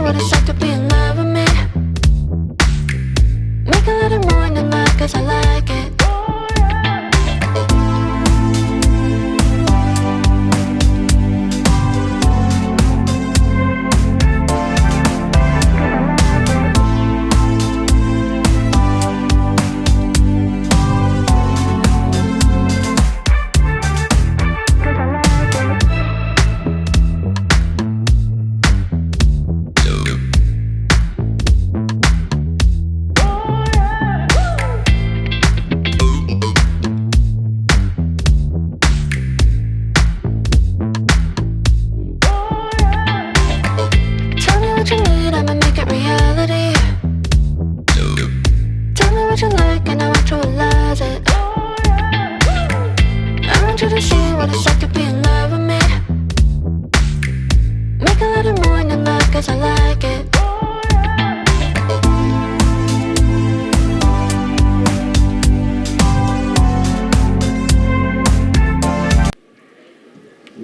what it's like to be in love with me. Make a little morning love 'cause I like it.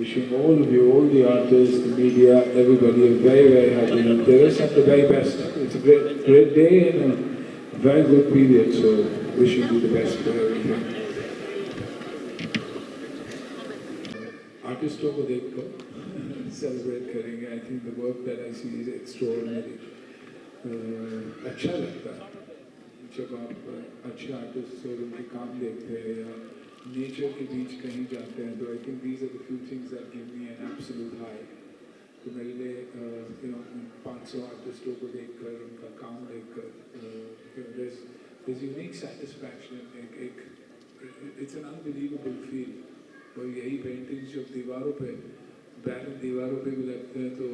Wishing all of you, all the artists, the media, everybody a very, very happy Dhanteras and the very best. It's a great day and a very good period, so wishing you the best for everything. आर्टिस्टों को देखकर celebrate करेंगे. I think the work that I see is extraordinary. अच्छा लगता है जब आप अच्छे artist और उनके काम देखते हैं या नेचर के बीच कहीं जाते हैं. तो I think these are the few things that give me an absolute high. तो मेरे लिए 500 आर्टिस्टों को देखकर उनका काम देखकर there's unique satisfaction. It's an unbelievable feel. और यही पेंटिंग्स जब दीवारों पे दीवारों पे भी लगते हैं तो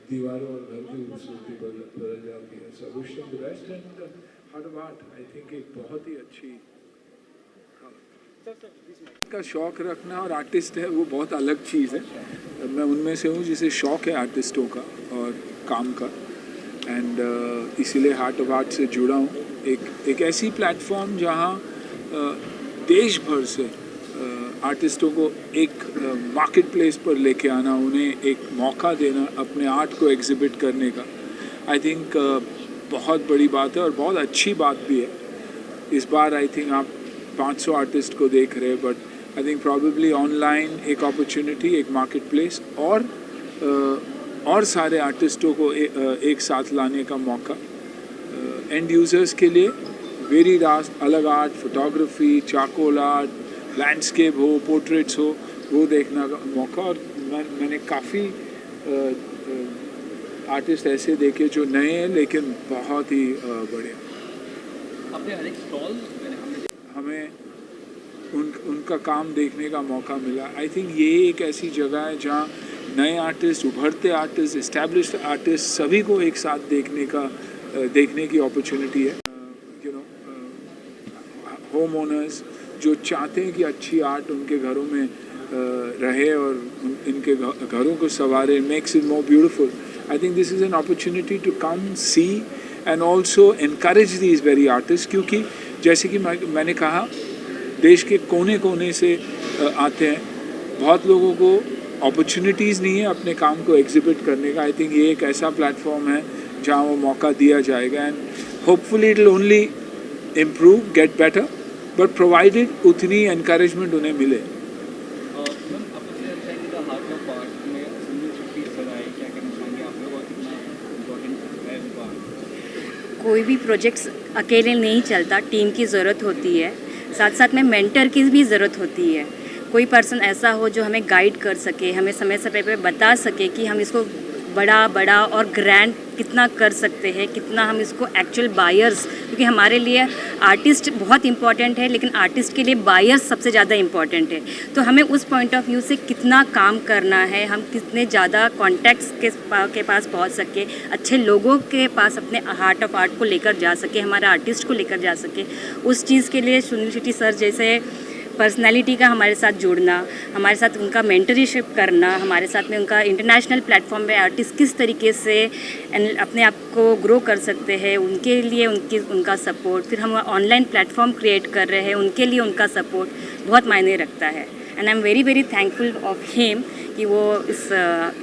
दीवारों और घर की खूबसूरती बदल जाती है. So I wish them the best and Heart of Art I think एक बहुत ही अच्छी का शौक रखना और आर्टिस्ट है वो बहुत अलग चीज़ है. मैं उनमें से हूँ जिसे शौक है आर्टिस्टों का और काम का एंड इसीलिए हार्ट ऑफ आर्ट से जुड़ा हूँ. एक ऐसी प्लेटफॉर्म जहाँ देश भर से आर्टिस्टों को एक मार्केट प्लेस पर लेके आना, उन्हें एक मौका देना अपने आर्ट को एग्जिबिट करने का. आई थिंक बहुत बड़ी बात है और बहुत अच्छी बात भी है. इस बार आई थिंक आप 500 आर्टिस्ट को देख रहे हैं but I think probably online एक अपॉर्चुनिटी, एक मार्केट प्लेस और सारे आर्टिस्टों को एक साथ लाने का मौका. एंड यूज़र्स के लिए वेरी अलग art, photography, charcoal art, landscape हो, पोर्ट्रेट्स हो, वो देखने का मौका. और मैंने काफ़ी आर्टिस्ट ऐसे देखे जो नए हैं लेकिन बहुत ही बढ़िया. अपने हर एक स्टॉल हमें उनका काम देखने का मौका मिला. आई थिंक ये एक ऐसी जगह है जहाँ नए आर्टिस्ट, उभरते आर्टिस्ट, इस्टेब्लिश्ड आर्टिस्ट सभी को एक साथ देखने की अपॉर्चुनिटी है. होम ओनर्स जो चाहते हैं कि अच्छी आर्ट उनके घरों में रहे और इनके घरों को संवारे, makes it more beautiful. I think this is an opportunity to come see and also encourage these very artist. क्योंकि जैसे कि मैंने कहा देश के कोने कोने से आते हैं. बहुत लोगों को अपॉर्चुनिटीज़ नहीं है अपने काम को एग्जिबिट करने का. आई थिंक ये एक ऐसा प्लेटफॉर्म है जहाँ वो मौका दिया जाएगा and hopefully it will only improve, get better, but provided उतनी एनकरेजमेंट उन्हें मिले. कोई भी प्रोजेक्ट्स अकेले नहीं चलता, टीम की ज़रूरत होती है. साथ साथ में मेंटर की भी ज़रूरत होती है. कोई पर्सन ऐसा हो जो हमें गाइड कर सके, हमें समय समय पे बता सके कि हम इसको बड़ा और ग्रैंड कितना कर सकते हैं, कितना हम इसको एक्चुअल बायर्स, क्योंकि हमारे लिए आर्टिस्ट बहुत इंपॉर्टेंट है लेकिन आर्टिस्ट के लिए बायर्स सबसे ज़्यादा इंपॉर्टेंट है. तो हमें उस पॉइंट ऑफ व्यू से कितना काम करना है, हम कितने ज़्यादा कॉन्टैक्ट्स के पास पहुंच सके, अच्छे लोगों के पास अपने हार्ट ऑफ आर्ट को लेकर जा सके, हमारे आर्टिस्ट को लेकर जा सके, उस चीज़ के लिए सुनील शेट्टी सर जैसे पर्सनैलिटी का हमारे साथ जुड़ना, हमारे साथ उनका मेंटरशिप करना, हमारे साथ में उनका इंटरनेशनल प्लेटफॉर्म पे आर्टिस्ट किस तरीके से अपने आप को ग्रो कर सकते हैं, उनके लिए उनका सपोर्ट, फिर हम ऑनलाइन प्लेटफॉर्म क्रिएट कर रहे हैं, उनके लिए उनका सपोर्ट बहुत मायने रखता है. And I am very thankful of him कि वो इस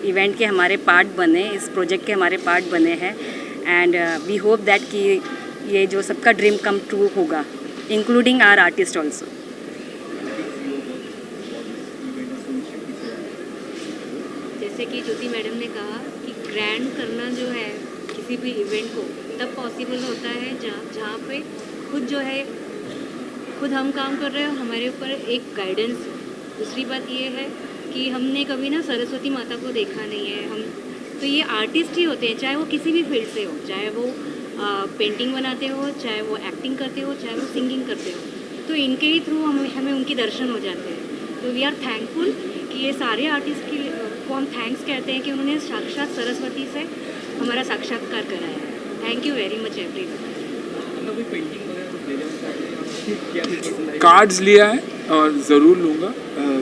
इवेंट के हमारे पार्ट बने, इस प्रोजेक्ट के हमारे पार्ट बने हैं। एंड वी होप दैट कि ये जो सबका ड्रीम कम ट्रू होगा, इंक्लूडिंग आवर आर्टिस्ट ऑल्सो। जैसे कि ज्योति मैडम ने कहा कि ग्रैंड करना जो है किसी भी इवेंट को तब पॉसिबल होता है जहाँ पे खुद हम काम कर रहे हो, हमारे ऊपर एक गाइडेंस। दूसरी बात ये है कि हमने कभी ना सरस्वती माता को देखा नहीं है। हम तो ये आर्टिस्ट ही होते हैं, चाहे वो किसी भी फील्ड से हो, चाहे वो पेंटिंग बनाते हो, चाहे वो एक्टिंग करते हो, चाहे वो सिंगिंग करते हो, तो इनके ही थ्रू हमें उनके दर्शन हो जाते हैं। तो वी आर थैंकफुल कि ये सारे आर्टिस्ट को हम थैंक्स कहते हैं कि उन्होंने साक्षात सरस्वती से हमारा साक्षात्कार कराया है। Thank you very much everyone. कोई पेंटिंग वगैरह कुछ ले जाऊँ कार्ड्स लिया है और ज़रूर लूँगा,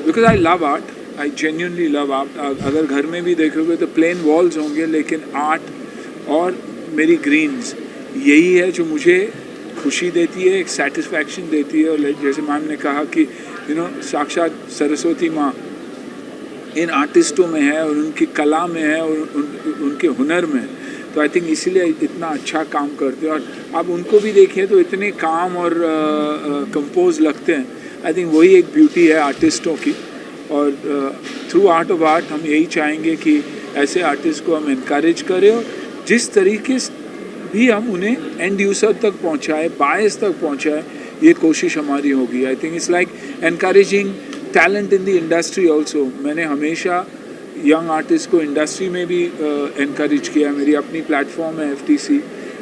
because I love art, I genuinely love art. अगर घर में भी देखोगे तो प्लेन वॉल्स होंगे, लेकिन आर्ट और मेरी ग्रीन्स यही है जो मुझे खुशी देती है, एक सेटिस्फैक्शन देती है। और जैसे मैम ने कहा कि साक्षात सरस्वती माँ इन आर्टिस्टों में है और उनकी कला में है और उनके हुनर में है। तो आई थिंक इसीलिए इतना अच्छा काम करते हैं। और आप उनको भी देखिए तो इतने काम और कंपोज लगते हैं। आई थिंक वही एक ब्यूटी है आर्टिस्टों की। और थ्रू आर्ट ऑफ आर्ट हम यही चाहेंगे कि ऐसे आर्टिस्ट को हम इनकरेज करें और जिस तरीके से भी हम उन्हें एंड यूज़र तक पहुंचाए, बायस तक पहुंचाए, ये कोशिश हमारी होगी। I think it's like encouraging talent in the industry also. मैंने हमेशा यंग आर्टिस्ट को इंडस्ट्री में भी एनकरेज किया। मेरी अपनी प्लेटफॉर्म है FTC,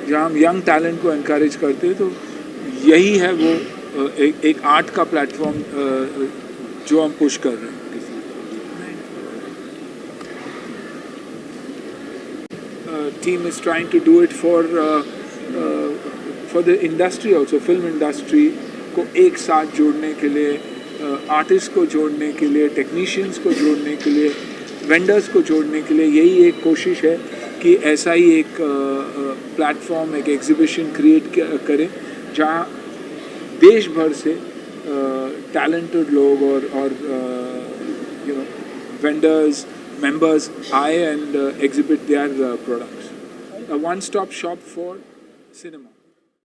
जहाँ हम यंग टैलेंट को एनकरेज करते हैं। तो यही है वो एक आर्ट का प्लेटफॉर्म जो हम पुश कर रहे हैं। Team is trying to do it for the industry also, film industry को एक साथ जोड़ने के लिए, आर्टिस्ट को जोड़ने के लिए, टेक्नीशियंस को जोड़ने के लिए, वेंडर्स को जोड़ने के लिए। यही एक कोशिश है कि ऐसा ही एक प्लेटफॉर्म, एक एग्जीबिशन क्रिएट करें जहाँ देश भर से टैलेंटेड लोग और वेंडर्स, members आए and exhibit their products. A one-stop shop for cinema.